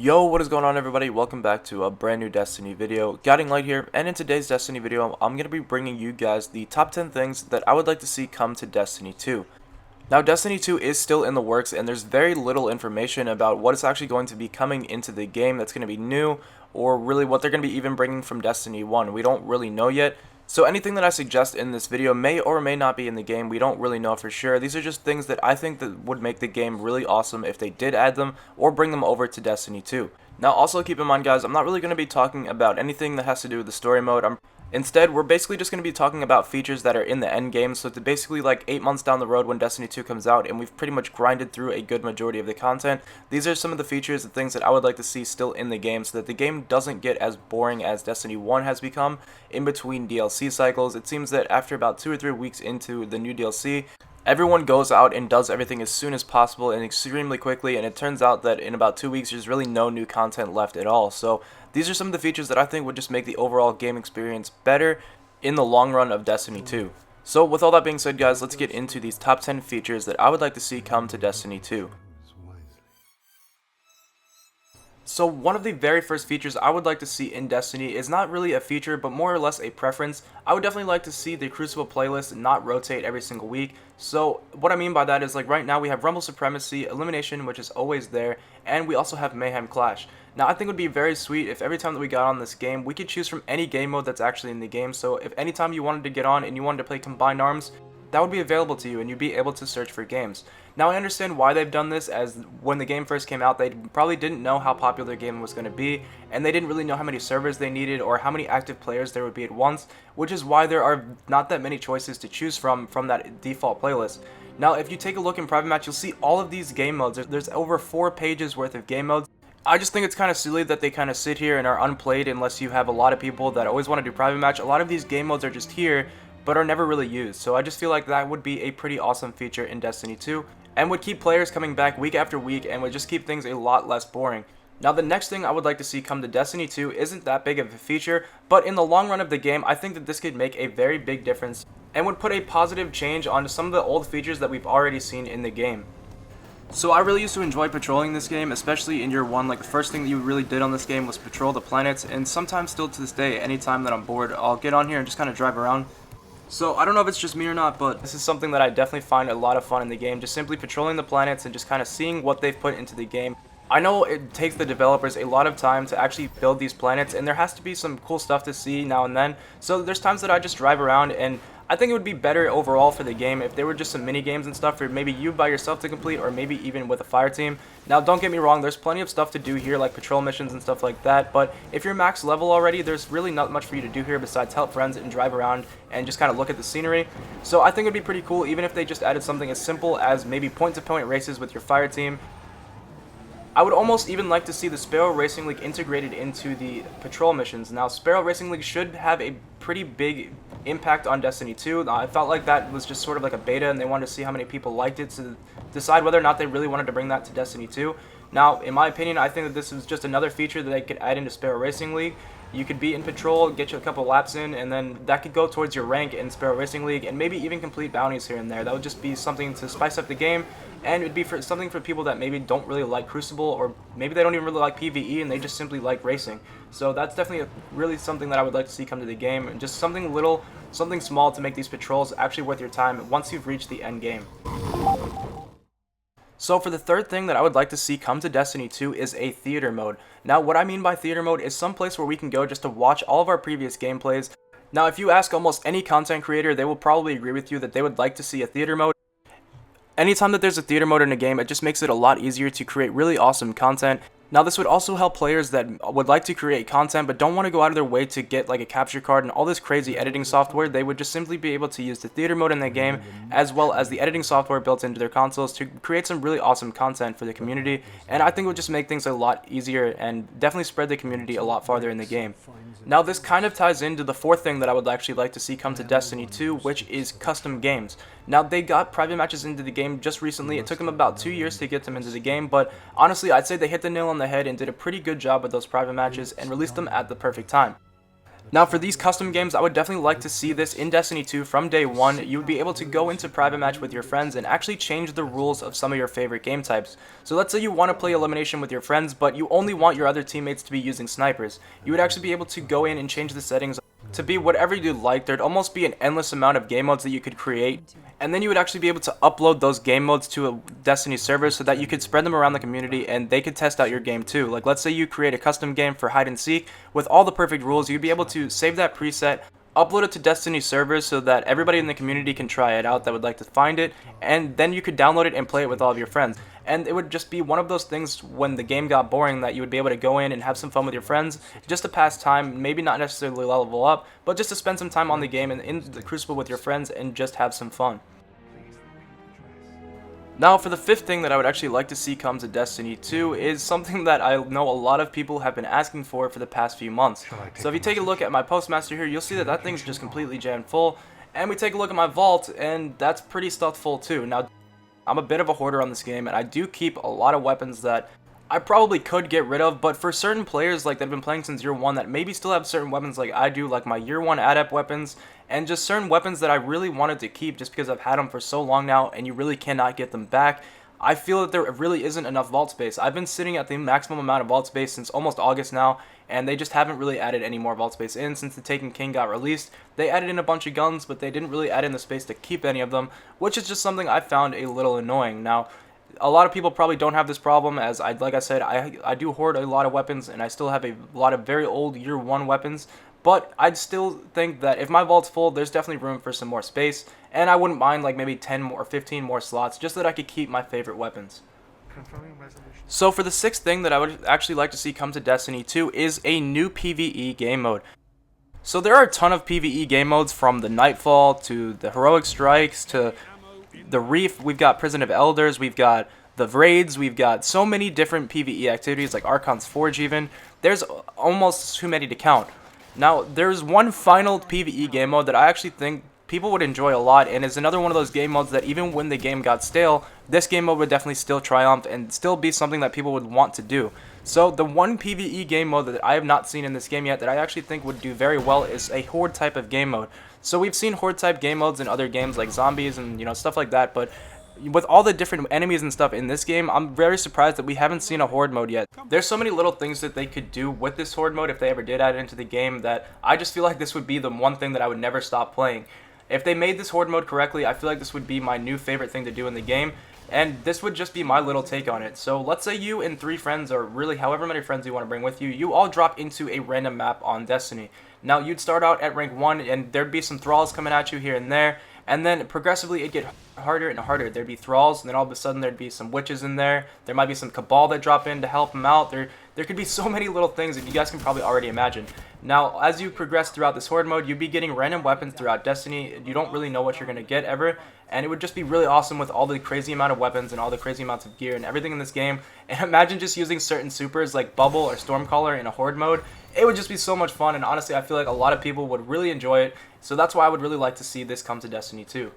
Yo, what is going on everybody? Welcome back to a brand new Destiny video. Guiding Light here, and in today's Destiny video, I'm going to be bringing you guys the top 10 things that I would like to see come to Destiny 2. Now, Destiny 2 is still in the works, and there's very little information about what is actually going to be coming into the game that's going to be new, or really what they're going to be even bringing from Destiny 1. We don't really know yet. So anything that I suggest in this video may or may not be in the game. We don't really know for sure. These are just things that I think that would make the game really awesome if they did add them or bring them over to Destiny 2. Now also keep in mind guys, I'm not really going to be talking about anything that has to do with the story mode. Instead, we're basically just going to be talking about features that are in the end game, so it's basically like 8 months down the road when Destiny 2 comes out and we've pretty much grinded through a good majority of the content. These are some of the features and things that I would like to see still in the game so that the game doesn't get as boring as Destiny 1 has become in between DLC cycles. It seems that after about 2 or 3 weeks into the new DLC, everyone goes out and does everything as soon as possible and extremely quickly, and it turns out that in about 2 weeks there's really no new content left at all. So these are some of the features that I think would just make the overall game experience better in the long run of Destiny 2. So with all that being said guys, let's get into these top 10 features that I would like to see come to Destiny 2. So one of the very first features I would like to see in Destiny is not really a feature, but more or less a preference. I would definitely like to see the Crucible playlist not rotate every single week. So what I mean by that is, like, right now we have Rumble Supremacy, Elimination, which is always there, and we also have Mayhem Clash. Now I think it would be very sweet if every time that we got on this game, we could choose from any game mode that's actually in the game. So if anytime you wanted to get on and you wanted to play Combined Arms, that would be available to you and you'd be able to search for games. Now I understand why they've done this, as when the game first came out they probably didn't know how popular the game was going to be, and they didn't really know how many servers they needed or how many active players there would be at once, which is why there are not that many choices to choose from that default playlist. Now if you take a look in Private Match, you'll see all of these game modes. There's over 4 pages worth of game modes. I just think it's kind of silly that they kind of sit here and are unplayed unless you have a lot of people that always want to do Private Match. A lot of these game modes are just here but are never really used, so I just feel like that would be a pretty awesome feature in Destiny 2 and would keep players coming back week after week and would just keep things a lot less boring. Now the next thing I would like to see come to Destiny 2 isn't that big of a feature, but in the long run of the game I think that this could make a very big difference and would put a positive change onto some of the old features that we've already seen in the game. So I really used to enjoy patrolling this game, especially in year 1. Like, the first thing that you really did on this game was patrol the planets, and sometimes still to this day, anytime that I'm bored, I'll get on here and just kind of drive around. So I don't know if it's just me or not, but this is something that I definitely find a lot of fun in the game, just simply patrolling the planets and just kind of seeing what they've put into the game. I know it takes the developers a lot of time to actually build these planets, and there has to be some cool stuff to see now and then, so there's times that I just drive around, and I think it would be better overall for the game if there were just some mini games and stuff for maybe you by yourself to complete, or maybe even with a fire team. Now don't get me wrong, there's plenty of stuff to do here, like patrol missions and stuff like that, but if you're max level already, there's really not much for you to do here besides help friends and drive around and just kind of look at the scenery. So I think it would be pretty cool even if they just added something as simple as maybe point-to-point races with your fire team. I would almost even like to see the Sparrow Racing League integrated into the patrol missions. Now, Sparrow Racing League should have a pretty big impact on Destiny 2. I felt like that was just sort of like a beta, and they wanted to see how many people liked it to decide whether or not they really wanted to bring that to Destiny 2. Now, in my opinion, I think that this is just another feature that they could add into Sparrow Racing League. You could be in patrol, get you a couple laps in, and then that could go towards your rank in Sparrow Racing League, and maybe even complete bounties here and there. That would just be something to spice up the game, and it would be something for people that maybe don't really like Crucible, or maybe they don't even really like PvE and they just simply like racing. So that's definitely really something that I would like to see come to the game, and just something little, something small to make these patrols actually worth your time once you've reached the end game. So for the third thing that I would like to see come to Destiny 2 is a theater mode. Now what I mean by theater mode is some place where we can go just to watch all of our previous gameplays. Now if you ask almost any content creator, they will probably agree with you that they would like to see a theater mode. Anytime that there's a theater mode in a game, it just makes it a lot easier to create really awesome content. Now this would also help players that would like to create content but don't want to go out of their way to get like a capture card and all this crazy editing software. They would just simply be able to use the theater mode in the game as well as the editing software built into their consoles to create some really awesome content for the community, and I think it would just make things a lot easier and definitely spread the community a lot farther in the game. Now this kind of ties into the fourth thing that I would actually like to see come to Destiny 2, which is custom games. Now they got private matches into the game just recently. It took them about 2 years to get them into the game, but honestly I'd say they hit the nail on the head and did a pretty good job with those private matches and released them at the perfect time. Now for these custom games, I would definitely like to see this in Destiny 2 from day one. You would be able to go into private match with your friends and actually change the rules of some of your favorite game types. So let's say you want to play elimination with your friends, but you only want your other teammates to be using snipers. You would actually be able to go in and change the settings to be whatever you like. There'd almost be an endless amount of game modes that you could create, and then you would actually be able to upload those game modes to a Destiny server so that you could spread them around the community and they could test out your game too. Like let's say you create a custom game for hide and seek with all the perfect rules, you'd be able to save that preset, upload it to Destiny servers so that everybody in the community can try it out that would like to find it, and then you could download it and play it with all of your friends. And it would just be one of those things when the game got boring that you would be able to go in and have some fun with your friends, just to pass time, maybe not necessarily level up, but just to spend some time on the game and in the Crucible with your friends and just have some fun. Now for the fifth thing that I would actually like to see come to Destiny 2 is something that I know a lot of people have been asking for the past few months. So if you take a look at my Postmaster here, you'll see that that thing's just completely jammed full. And we take a look at my vault, and that's pretty stuffed full too. Now, I'm a bit of a hoarder on this game, and I do keep a lot of weapons that I probably could get rid of, but for certain players like that have been playing since year 1 that maybe still have certain weapons like I do, like my year 1 adept weapons, and just certain weapons that I really wanted to keep just because I've had them for so long now and you really cannot get them back, I feel that there really isn't enough vault space. I've been sitting at the maximum amount of vault space since almost August now, and they just haven't really added any more vault space in since the Taken King got released. They added in a bunch of guns, but they didn't really add in the space to keep any of them, which is just something I found a little annoying. Now, a lot of people probably don't have this problem, as like I said, I do hoard a lot of weapons, and I still have a lot of very old year 1 weapons, but I'd still think that if my vault's full, there's definitely room for some more space, and I wouldn't mind like maybe 10 more, 15 more slots, just so that I could keep my favorite weapons. So for the sixth thing that I would actually like to see come to Destiny 2 is a new PvE game mode. So there are a ton of PvE game modes, from the Nightfall to the Heroic Strikes to the Reef. We've got Prison of Elders, we've got the Raids, we've got so many different PvE activities like Archon's Forge even. There's almost too many to count. Now, there's one final PvE game mode that I actually think people would enjoy a lot, and is another one of those game modes that even when the game got stale, this game mode would definitely still triumph and still be something that people would want to do. So the one PvE game mode that I have not seen in this game yet that I actually think would do very well is a Horde type of game mode. So we've seen Horde type game modes in other games like Zombies and stuff like that, but with all the different enemies and stuff in this game, I'm very surprised that we haven't seen a Horde mode yet. There's so many little things that they could do with this Horde mode if they ever did add it into the game that I just feel like this would be the one thing that I would never stop playing. If they made this Horde mode correctly, I feel like this would be my new favorite thing to do in the game, and this would just be my little take on it. So let's say you and 3 friends, or really however many friends you want to bring with you, you all drop into a random map on Destiny. Now you'd start out at rank 1 and there'd be some thralls coming at you here and there, and then progressively it'd get harder and harder. There'd be thralls, and then all of a sudden there'd be some witches in there. There might be some cabal that drop in to help them out. There could be so many little things that you guys can probably already imagine. Now, as you progress throughout this Horde mode, you'd be getting random weapons throughout Destiny. You don't really know what you're going to get ever, and it would just be really awesome with all the crazy amount of weapons and all the crazy amounts of gear and everything in this game. And imagine just using certain supers like Bubble or Stormcaller in a Horde mode. It would just be so much fun, and honestly, I feel like a lot of people would really enjoy it, so that's why I would really like to see this come to Destiny 2.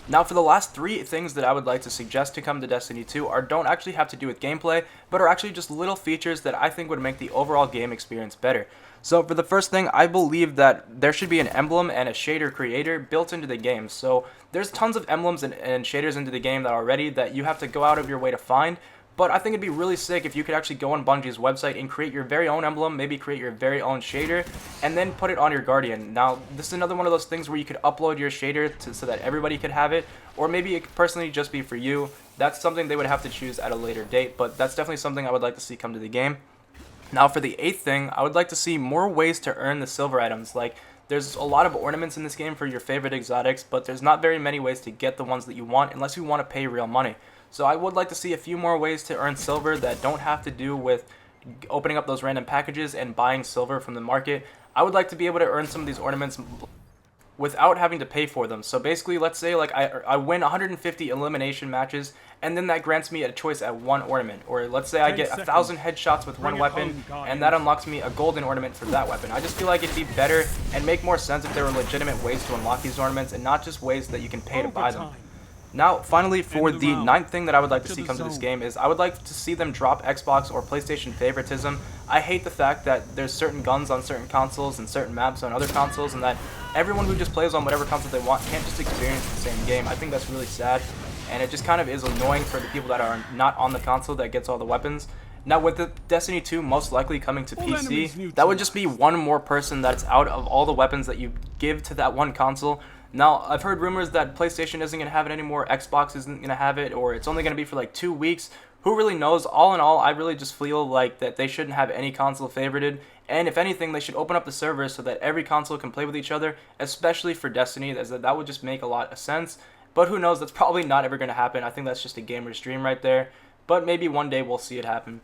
Now for the last 3 things that I would like to suggest to come to Destiny 2 don't actually have to do with gameplay, but are actually just little features that I think would make the overall game experience better. So for the first thing, I believe that there should be an emblem and a shader creator built into the game. So there's tons of emblems and shaders into the game that you have to go out of your way to find. But I think it'd be really sick if you could actually go on Bungie's website and create your very own emblem, maybe create your very own shader, and then put it on your Guardian. Now, this is another one of those things where you could upload your shader so that everybody could have it, or maybe it could personally just be for you. That's something they would have to choose at a later date, but that's definitely something I would like to see come to the game. Now, for the 8th thing, I would like to see more ways to earn the silver items. Like, there's a lot of ornaments in this game for your favorite exotics, but there's not very many ways to get the ones that you want unless you want to pay real money. So I would like to see a few more ways to earn silver that don't have to do with opening up those random packages and buying silver from the market. I would like to be able to earn some of these ornaments without having to pay for them. So basically, let's say like I win 150 elimination matches, and then that grants me a choice at 1 ornament. Or let's say I get 1,000 headshots with 1 weapon, and that unlocks me a golden ornament for that weapon. I just feel like it'd be better and make more sense if there were legitimate ways to unlock these ornaments and not just ways that you can pay to buy them. Now, finally, for End of the the round. ninth thing that I would like to To see the come to this zone. game is I would like to see them drop Xbox or PlayStation favoritism. I hate the fact that there's certain guns on certain consoles and certain maps on other consoles, and that everyone who just plays on whatever console they want can't just experience the same game. I think that's really sad, and it just kind of is annoying for the people that are not on the console that gets all the weapons. Now, with the Destiny 2 most likely coming to All PC, enemies that would just be neutralized. one more person that's out of all the weapons that you give to that one console. Now, I've heard rumors that PlayStation isn't going to have it anymore, Xbox isn't going to have it, or it's only going to be for like 2 weeks. Who really knows? All in all, I really just feel like that they shouldn't have any console favorited, and if anything, they should open up the servers so that every console can play with each other, especially for Destiny, as that would just make a lot of sense. But who knows? That's probably not ever going to happen. I think that's just a gamer's dream right there, but maybe one day we'll see it happen.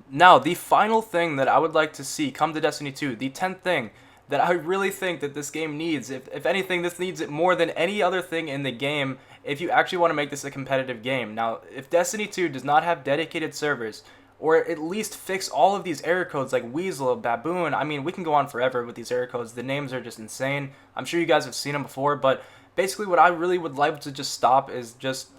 Now, the final thing that I would like to see come to Destiny 2, the 10th thing that I really think that this game needs, if anything, this needs it more than any other thing in the game if you actually want to make this a competitive game. Now, if Destiny 2 does not have dedicated servers, or at least fix all of these error codes like Weasel, Baboon, I mean, we can go on forever with these error codes. The names are just insane. I'm sure you guys have seen them before, but basically what I really would like to just stop is just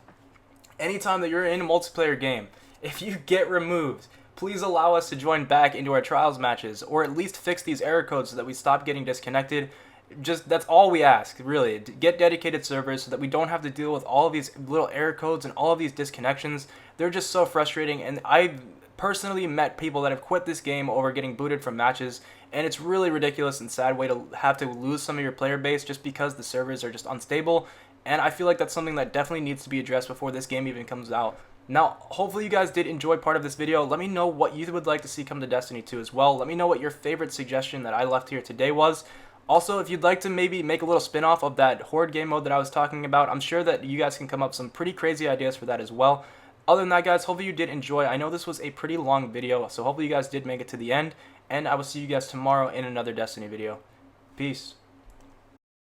anytime that you're in a multiplayer game, if you get removed, please allow us to join back into our trials matches, or at least fix these error codes so that we stop getting disconnected. Just that's all we ask, really. Get dedicated servers so that we don't have to deal with all of these little error codes and all of these disconnections. They're just so frustrating, and I've personally met people that have quit this game over getting booted from matches, and it's really ridiculous and sad way to have to lose some of your player base just because the servers are just unstable. And I feel like that's something that definitely needs to be addressed before this game even comes out. Now, hopefully you guys did enjoy part of this video. Let me know what you would like to see come to Destiny 2 as well. Let me know what your favorite suggestion that I left here today was. Also, if you'd like to maybe make a little spin-off of that Horde game mode that I was talking about, I'm sure that you guys can come up with some pretty crazy ideas for that as well. Other than that, guys, hopefully you did enjoy. I know this was a pretty long video, so hopefully you guys did make it to the end, and I will see you guys tomorrow in another Destiny video. Peace.